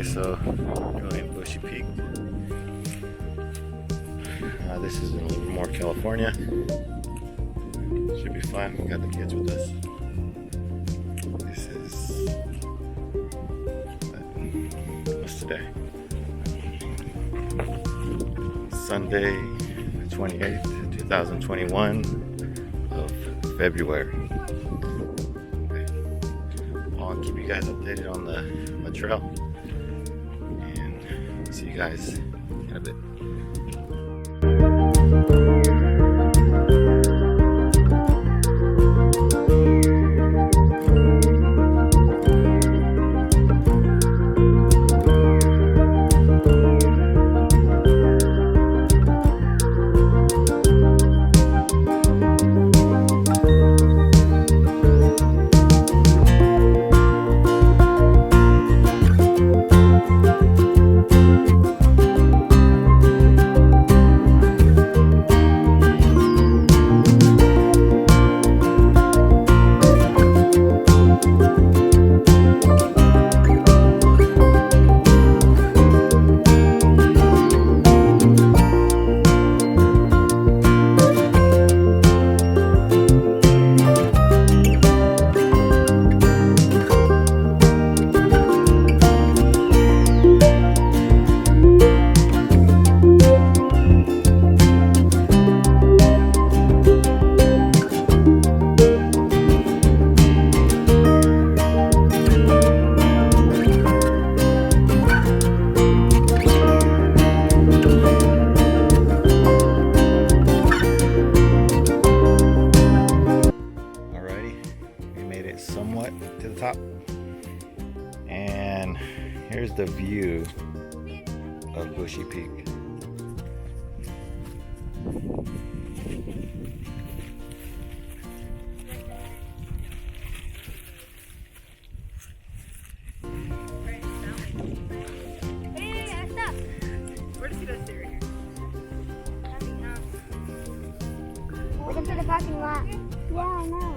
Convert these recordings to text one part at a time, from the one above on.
Sunday, so we're going to Brushy Peak. This is in Livermore, California. Should be fun. We got the kids with us. This is what's today? Sunday, 28th, 2021 of February. I'll keep you guys updated on the trail, and see you guys in a bit. Somewhat to the top, and here's the view of Brushy Peak. Welcome to the parking lot. Yeah, I know.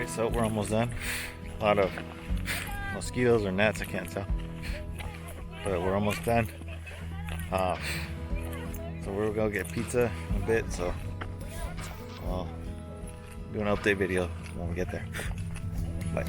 Alright, so we're almost done. A lot of mosquitoes or gnats, I can't tell. But we're almost done. So we'll go get pizza in a bit, so I'll do an update video when we get there. Bye.